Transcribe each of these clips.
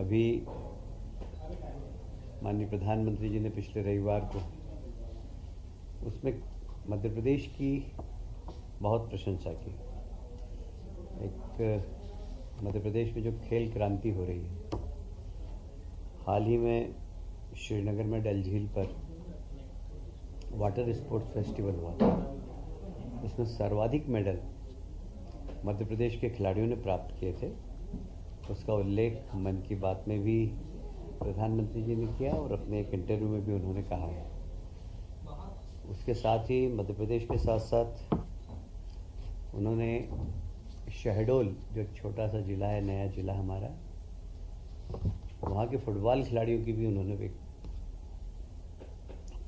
अभी माननीय प्रधानमंत्री जी ने पिछले रविवार को उसमें मध्य प्रदेश की बहुत प्रशंसा की। एक मध्य प्रदेश में जो खेल क्रांति हो रही है, हाल ही में श्रीनगर में डल झील पर वाटर स्पोर्ट्स फेस्टिवल हुआ था। इसमें सर्वाधिक मेडल मध्य प्रदेश के खिलाड़ियों ने प्राप्त किए थे। उसका उल्लेख मन की बात में भी प्रधानमंत्री जी ने किया और अपने एक इंटरव्यू में भी उन्होंने कहा है। उसके साथ ही मध्य प्रदेश के साथ साथ उन्होंने शहडोल, जो एक छोटा सा ज़िला है, नया ज़िला हमारा, वहाँ के फुटबॉल खिलाड़ियों की भी उन्होंने एक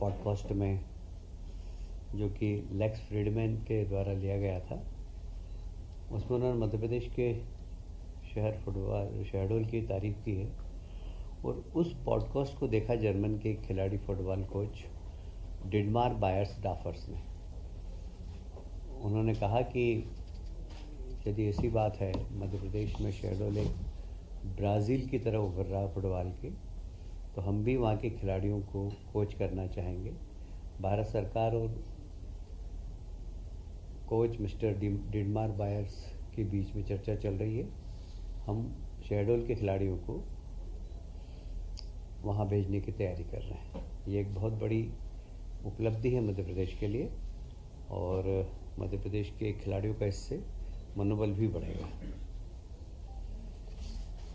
पॉडकास्ट में, जो कि लेक्स फ्रीडमैन के द्वारा लिया गया था, उसमें उन्होंने मध्य प्रदेश के शहर फुटबॉल शहडोल की तारीफ की है। और उस पॉडकास्ट को देखा जर्मन के खिलाड़ी फुटबॉल कोच डिडमार बायर्सडाफर्स ने। उन्होंने कहा कि यदि ऐसी बात है, मध्य प्रदेश में शहडोल एक ब्राज़ील की तरह उभर रहा फुटबॉल के, तो हम भी वहाँ के खिलाड़ियों को कोच करना चाहेंगे। भारत सरकार और कोच मिस्टर डिडमार बायर्स के बीच में चर्चा चल रही है। हम शहडोल के खिलाड़ियों को वहाँ भेजने की तैयारी कर रहे हैं। ये एक बहुत बड़ी उपलब्धि है मध्य प्रदेश के लिए, और मध्य प्रदेश के खिलाड़ियों का इससे मनोबल भी बढ़ेगा।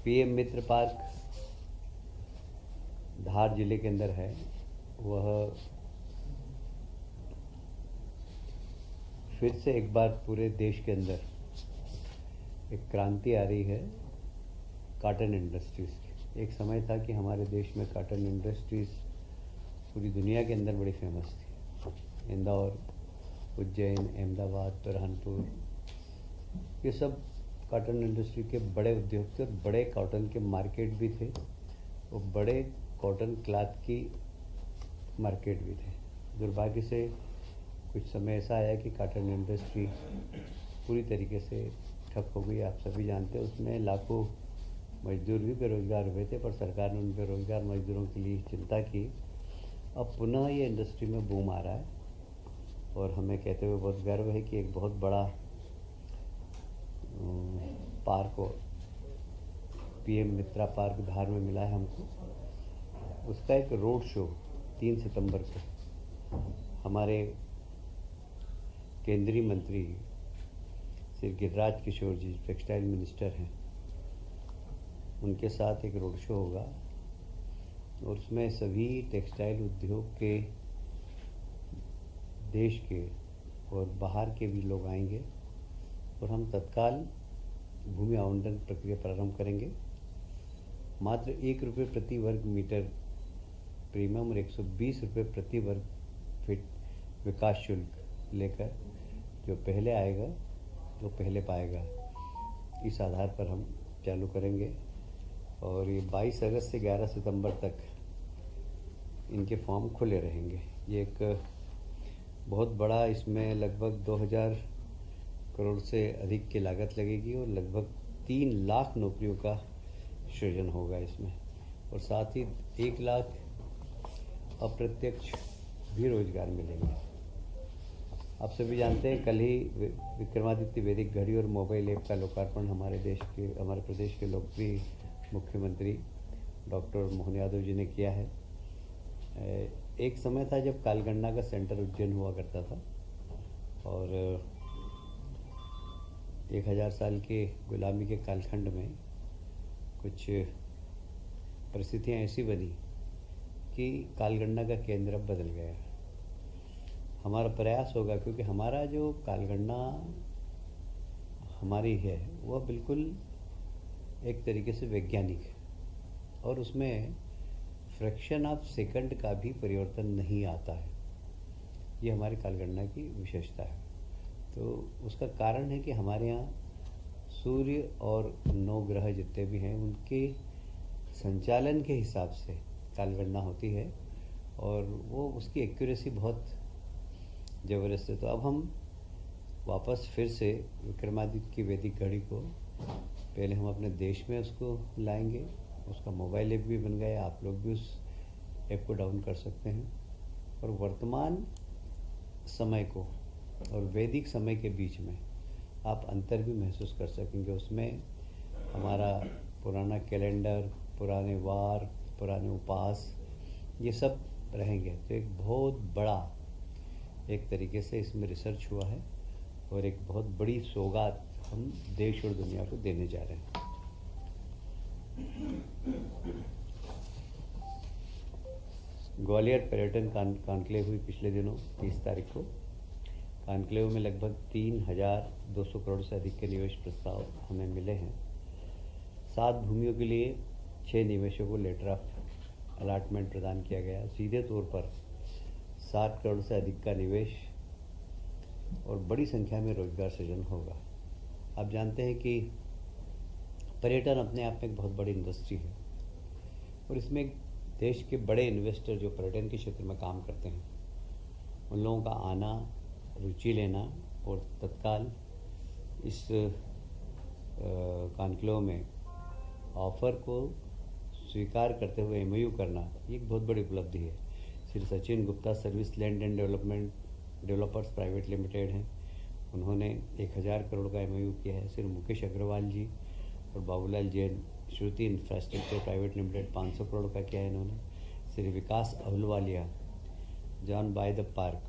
पीएम मित्र पार्क धार जिले के अंदर है। वह फिर से एक बार पूरे देश के अंदर एक क्रांति आ रही है कॉटन इंडस्ट्रीज़ की। एक समय था कि हमारे देश में कॉटन इंडस्ट्रीज़ पूरी दुनिया के अंदर बड़ी फेमस थी। इंदौर, उज्जैन, अहमदाबाद, बुरहानपुर, ये सब कॉटन इंडस्ट्री के बड़े उद्योग थे और बड़े कॉटन के मार्केट भी थे और बड़े कॉटन क्लॉथ की मार्केट भी थे। दुर्भाग्य से कुछ समय ऐसा आया कि कॉटन इंडस्ट्री पूरी तरीके से ठप हो गई। आप सभी जानते हैं, उसमें लाखों मजदूर भी बेरोजगार हुए थे, पर सरकार ने उन बेरोजगार मजदूरों के लिए चिंता की। अब पुनः ये इंडस्ट्री में बूम आ रहा है और हमें कहते हुए बहुत गर्व है कि एक बहुत बड़ा पार्क हो, पीएम मित्रा पार्क धार में मिला है हमको। उसका एक रोड शो 3 सितंबर को हमारे केंद्रीय मंत्री श्री गिरिराज किशोर जी, टेक्सटाइल मिनिस्टर हैं, उनके साथ एक रोड शो होगा और उसमें सभी टेक्सटाइल उद्योग के देश के और बाहर के भी लोग आएंगे और हम तत्काल भूमि आवंटन प्रक्रिया प्रारंभ करेंगे। मात्र 1 रुपये प्रति वर्ग मीटर प्रीमियम और 120 रुपये प्रति वर्ग फीट विकास शुल्क लेकर जो पहले आएगा वो पहले पाएगा, इस आधार पर हम चालू करेंगे। और ये 22 अगस्त से 11 सितंबर तक इनके फॉर्म खुले रहेंगे। ये एक बहुत बड़ा, इसमें लगभग 2000 करोड़ से अधिक की लागत लगेगी और लगभग 3 लाख नौकरियों का सृजन होगा इसमें, और साथ ही 1 लाख अप्रत्यक्ष भी रोजगार मिलेंगे। आप सभी जानते हैं, कल ही विक्रमादित्य वैदिक घड़ी और मोबाइल ऐप का लोकार्पण हमारे प्रदेश के लोकप्रिय मुख्यमंत्री डॉक्टर मोहन यादव जी ने किया है। एक समय था जब कालगन्ना का सेंटर उज्जैन हुआ करता था और 1000 साल के गुलामी के कालखंड में कुछ परिस्थितियाँ ऐसी बनी कि कालगन्ना का केंद्र अब बदल गया। हमारा प्रयास होगा, क्योंकि हमारा जो कालगन्ना हमारी है वह बिल्कुल एक तरीके से वैज्ञानिक है और उसमें फ्रैक्शन ऑफ सेकंड का भी परिवर्तन नहीं आता है। ये हमारे कालगन्ना की विशेषता है। तो उसका कारण है कि हमारे यहाँ सूर्य और 9 ग्रह जितने भी हैं उनके संचालन के हिसाब से कालगन्ना होती है और वो उसकी एक्यूरेसी बहुत ज़बरदस्त है। तो अब हम वापस फिर से विक्रमादित्य की वैदिक घड़ी को पहले हम अपने देश में उसको लाएंगे उसका मोबाइल ऐप भी बन गया, आप लोग भी उस ऐप को डाउन कर सकते हैं और वर्तमान समय को और वैदिक समय के बीच में आप अंतर भी महसूस कर सकेंगे। उसमें हमारा पुराना कैलेंडर, पुराने वार, पुराने उपास, ये सब रहेंगे। तो एक बहुत बड़ा एक तरीके से इसमें रिसर्च हुआ है और एक बहुत बड़ी सौगात हम देश और दुनिया को देने जा रहे हैं। ग्वालियर पर्यटन कॉन्क्लेव हुई पिछले दिनों 30 तारीख को। कॉन्क्लेव में लगभग 3,200 करोड़ से अधिक के निवेश प्रस्ताव हमें मिले हैं। 7 भूमियों के लिए 6 निवेशकों को लेटर ऑफ अलॉटमेंट प्रदान किया गया। सीधे तौर पर 7 करोड़ से अधिक का निवेश और बड़ी संख्या में रोजगार सृजन होगा। आप जानते हैं कि पर्यटन अपने आप में एक बहुत बड़ी इंडस्ट्री है और इसमें देश के बड़े इन्वेस्टर जो पर्यटन के क्षेत्र में काम करते हैं, उन लोगों का आना, रुचि लेना और तत्काल इस कॉन्क्लेव में ऑफर को स्वीकार करते हुए एमओयू करना, ये एक बहुत बड़ी उपलब्धि है। Shri Sachin Gupta service land and developers private limited हैं, उन्होंने 1,000 करोड़ का एमओयू किया है। श्री मुकेश अग्रवाल जी और Babulal Jain Shruti infrastructure private limited 500 crore का किया है इन्होंने। Shri Vikas Ahluwalia John by the park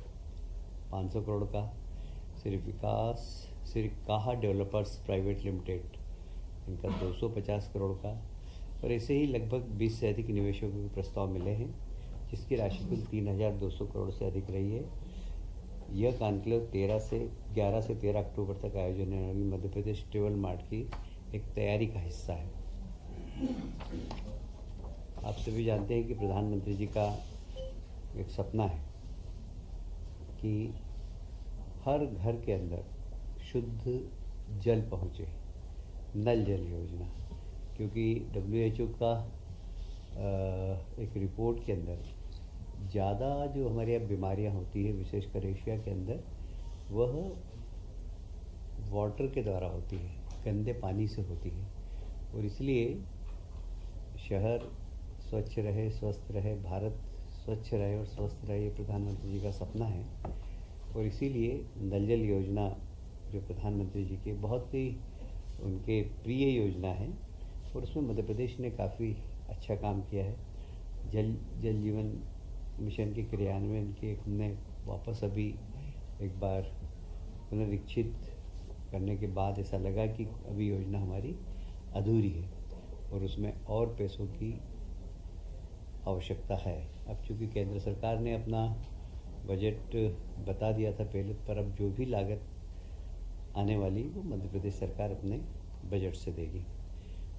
500 crore का। श्री काहा डेवलपर्स प्राइवेट लिमिटेड इनका 250 करोड़ का। और ऐसे ही लगभग 20 से अधिक निवेशकों के प्रस्ताव मिले हैं, जिसकी राशि कुल 3,200 करोड़ से अधिक रही है। यह कॉन्क्लेव 11 से 13 अक्टूबर तक आयोजन होने वाली मध्य प्रदेश ट्रेवल मार्ट की एक तैयारी का हिस्सा है। आप सभी जानते हैं कि प्रधानमंत्री जी का एक सपना है कि हर घर के अंदर शुद्ध जल पहुँचे, नल जल योजना। क्योंकि WHO का एक रिपोर्ट के अंदर ज़्यादा जो हमारे यहाँ बीमारियाँ होती है, विशेषकर एशिया के अंदर, वह वाटर के द्वारा होती है, गंदे पानी से होती है। और इसलिए शहर स्वच्छ रहे, स्वस्थ रहे, भारत स्वच्छ रहे और स्वस्थ रहे, ये प्रधानमंत्री जी का सपना है। और इसीलिए नल जल योजना जो प्रधानमंत्री जी की बहुत ही उनके प्रिय योजना है और उसमें मध्य प्रदेश ने काफ़ी अच्छा काम किया है। जल जीवन मिशन के क्रियान्वयन के हमने वापस अभी एक बार पुनरीक्षित करने के बाद ऐसा लगा कि अभी योजना हमारी अधूरी है और उसमें और पैसों की आवश्यकता है। अब चूँकि केंद्र सरकार ने अपना बजट बता दिया था पहले, पर अब जो भी लागत आने वाली वो मध्य प्रदेश सरकार अपने बजट से देगी।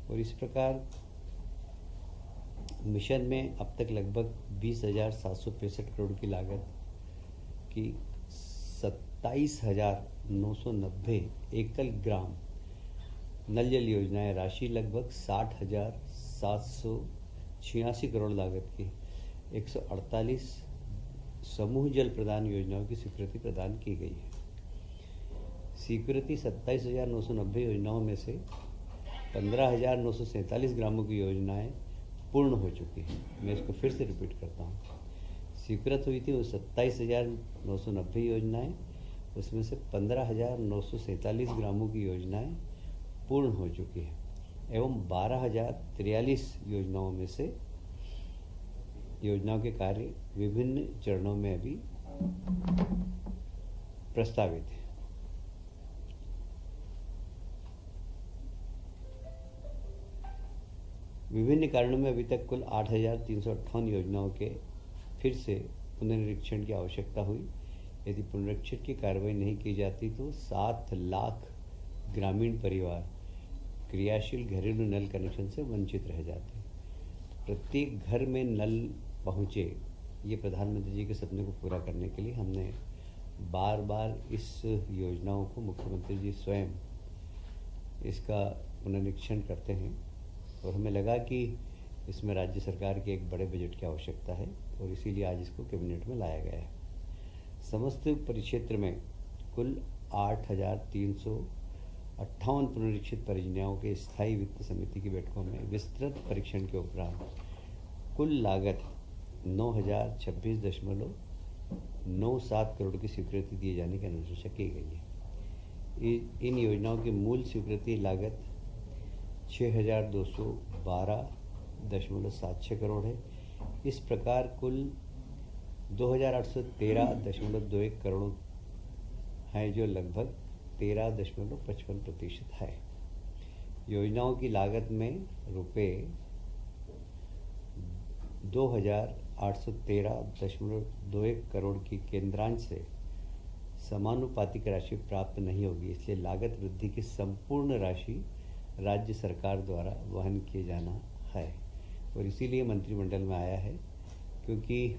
और इस प्रकार मिशन में अब तक लगभग 20,765 करोड़ की लागत की 27,990 एकल ग्राम नल जल योजनाएं, राशि लगभग 60,786 करोड़ लागत की 148 समूह जल प्रदान योजनाओं की स्वीकृति प्रदान की गई है। स्वीकृति 27,990 योजनाओं में से 15,947 ग्रामों की योजनाएं पूर्ण हो चुकी है। मैं इसको फिर से रिपीट करता हूँ। स्वीकृत हुई थी वो 27,990 योजनाएं, उसमें से 15,947 ग्रामों की योजनाएं पूर्ण हो चुकी है एवं 12,043 योजनाओं में से योजनाओं के कार्य विभिन्न चरणों में अभी प्रस्तावित है। विभिन्न कारणों में अभी तक कुल 8,358 योजनाओं के फिर से पुनरीक्षण की आवश्यकता हुई। यदि पुनरीक्षण की कार्रवाई नहीं की जाती तो 7 लाख ग्रामीण परिवार क्रियाशील घरेलू नल कनेक्शन से वंचित रह जाते। प्रत्येक घर में नल पहुँचे, ये प्रधानमंत्री जी के सपने को पूरा करने के लिए हमने बार बार इस योजनाओं को मुख्यमंत्री जी स्वयं इसका पुनरीक्षण करते हैं और हमें लगा कि इसमें राज्य सरकार के एक बड़े बजट की आवश्यकता है और इसीलिए आज इसको कैबिनेट में लाया गया है। समस्त परिक्षेत्र में कुल 58 पुनरीक्षित परियोजनाओं के स्थायी वित्त समिति की बैठकों में विस्तृत परीक्षण के उपरांत कुल लागत 9,026.97 करोड़ की स्वीकृति दिए जाने की अनुशंसा की गई है। इन योजनाओं की मूल स्वीकृति लागत 6,212.76 करोड़ है। इस प्रकार कुल 2,813.21 करोड़ हैं, जो लगभग 13.55% है। योजनाओं की लागत में रुपये 2,813.21 करोड़ की केंद्रांश से समानुपातिक राशि प्राप्त नहीं होगी, इसलिए लागत वृद्धि की संपूर्ण राशि राज्य सरकार द्वारा वहन किए जाना है। और इसीलिए मंत्रिमंडल में आया है, क्योंकि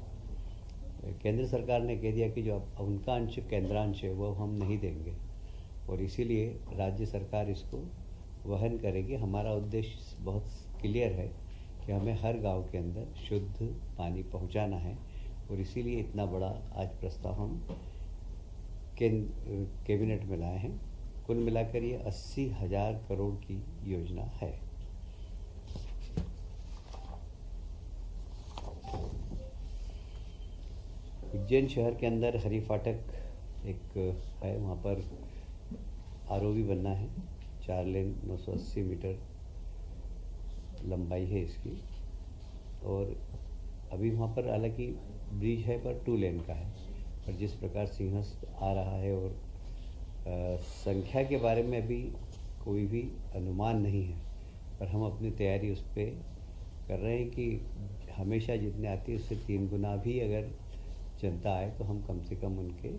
केंद्र सरकार ने कह दिया कि जो उनका अंश केंद्रांश है वो हम नहीं देंगे, और इसीलिए राज्य सरकार इसको वहन करेगी। हमारा उद्देश्य बहुत क्लियर है कि हमें हर गांव के अंदर शुद्ध पानी पहुंचाना है, और इसीलिए इतना बड़ा आज प्रस्ताव हम कैबिनेट में लाए हैं। कुल मिलाकर ये 80,000 करोड़ की योजना है। उज्जैन शहर के अंदर हरी फाटक एक है, वहाँ पर आरओबी बनना है। 4 लेन 980 मीटर लंबाई है इसकी, और अभी वहाँ पर हालांकि ब्रिज है पर 2 लेन का है। पर जिस प्रकार सिंहस्थ आ रहा है, और संख्या के बारे में अभी कोई भी अनुमान नहीं है, पर हम अपनी तैयारी उस पर कर रहे हैं कि हमेशा जितने आती है उससे 3 गुना भी अगर जनता आए तो हम कम से कम उनके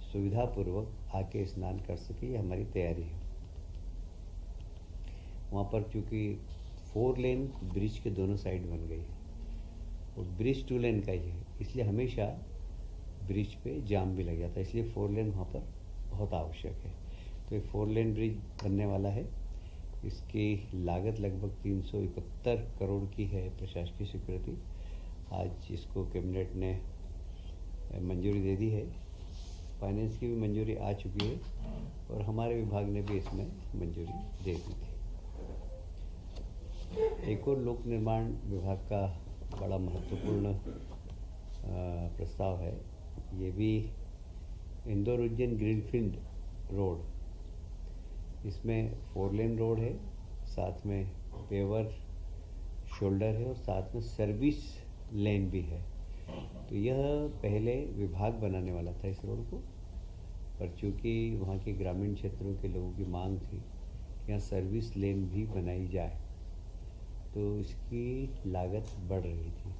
सुविधापूर्वक आके स्नान कर सके, ये हमारी तैयारी है। वहाँ पर चूँकि 4 लेन ब्रिज के दोनों साइड बन गई है, और ब्रिज 2 लेन का ही है, इसलिए हमेशा ब्रिज पे जाम भी लग जाता है, इसलिए 4 लेन वहाँ पर बहुत आवश्यक है। तो ये 4 लेन ब्रिज बनने वाला है। इसकी लागत लगभग 371 करोड़ की है, प्रशासकीय स्वीकृति। आज इसको कैबिनेट ने मंजूरी दे दी है, फाइनेंस की भी मंजूरी आ चुकी है, और हमारे विभाग ने भी इसमें मंजूरी दे दी थी। एक और लोक निर्माण विभाग का बड़ा महत्वपूर्ण प्रस्ताव है, ये भी इंदौर उज्जैन ग्रीनफील्ड रोड। इसमें 4 लेन रोड है, साथ में पेवर शोल्डर है, और साथ में सर्विस लेन भी है। तो यह पहले विभाग बनाने वाला था इस रोड को, पर चूँकि वहाँ के ग्रामीण क्षेत्रों के लोगों की मांग थी कि यहाँ सर्विस लेन भी बनाई जाए, तो इसकी लागत बढ़ रही थी,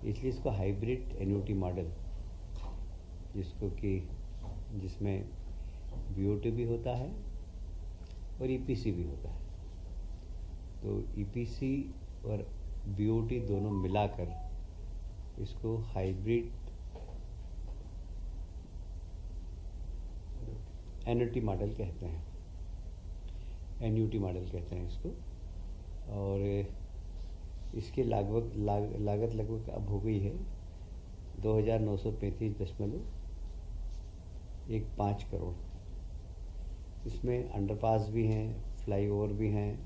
इसलिए इसको हाइब्रिड एन्युटी मॉडल, जिसमें बीओटी भी होता है और ईपीसी भी होता है, तो ईपीसी और बीओटी दोनों मिलाकर इसको हाइब्रिड एन्युटी मॉडल कहते हैं, एन्युटी मॉडल कहते हैं इसको। और इसकी लागत लगभग अब हो गई है 2,935.15 करोड़। इसमें अंडरपास भी हैं, फ्लाईओवर भी हैं,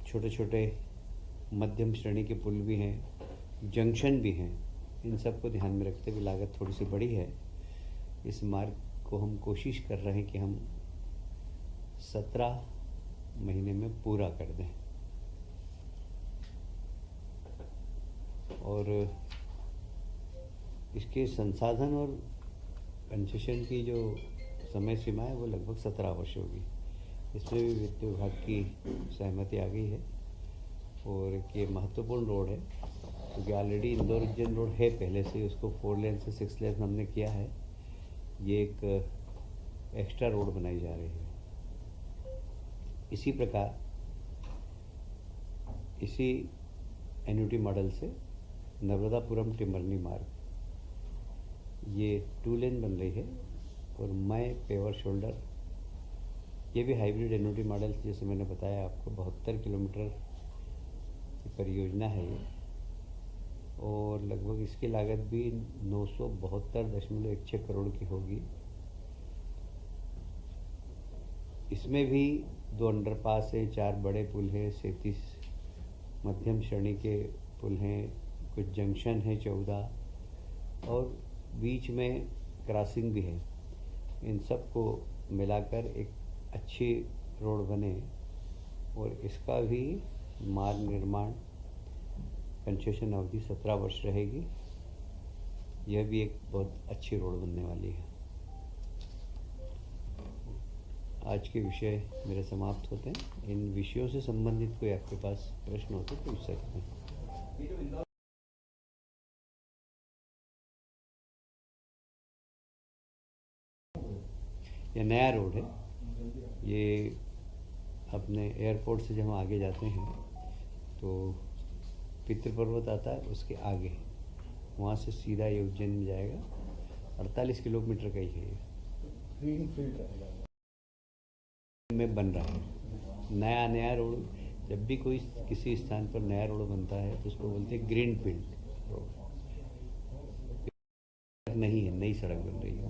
छोटे छोटे मध्यम श्रेणी के पुल भी हैं, जंक्शन भी हैं। इन सब को ध्यान में रखते हुए लागत थोड़ी सी बड़ी है। इस मार्ग को हम कोशिश कर रहे हैं कि हम 17 महीने में पूरा कर दें, और इसके संसाधन और कंसेशन की जो समय सीमा है वो लगभग 17 वर्ष होगी। इसमें भी वित्त विभाग की सहमति आ गई है, और ये महत्वपूर्ण रोड है क्योंकि ऑलरेडी इंदौर उज्जैन रोड है पहले से, उसको 4 लेन से 6 लेन हमने किया है। ये एक एक्स्ट्रा रोड बनाई जा रही है। इसी प्रकार इसी एन्युटी मॉडल से नर्मदापुरम टिमरनी मार्ग, ये 2 लेन बन रही है, और मैं पेवर शोल्डर, ये भी हाइब्रिड एन्युटी मॉडल, जैसे मैंने बताया आपको 72 किलोमीटर की परियोजना है ये, और लगभग इसकी लागत भी 972.16 करोड़ की होगी। इसमें भी 2 अंडरपास है, 4 बड़े पुल है, 37 मध्यम श्रेणी के पुल हैं, कुछ जंक्शन है 14 और बीच में क्रॉसिंग भी है। इन सब को मिलाकर एक अच्छी रोड बने और इसका भी मार्ग निर्माण कंसेशन अवधि 17 वर्ष रहेगी। यह भी एक बहुत अच्छी रोड बनने वाली है। आज के विषय मेरे समाप्त होते हैं। इन विषयों से संबंधित कोई आपके पास प्रश्न हो तो पूछ सकते हैं। यह नया रोड है। ये अपने एयरपोर्ट से जब हम आगे जाते हैं तो पितृ पर्वत आता है, उसके आगे वहाँ से सीधा ये उज्जैन में जाएगा। 48 किलोमीटर का ही है। ग्रीन फील्ड में बन रहा है नया रोड। जब भी कोई किसी स्थान पर नया रोड बनता है तो उसको बोलते हैं ग्रीन फील्ड रोड। नहीं है, नई सड़क बन रही है।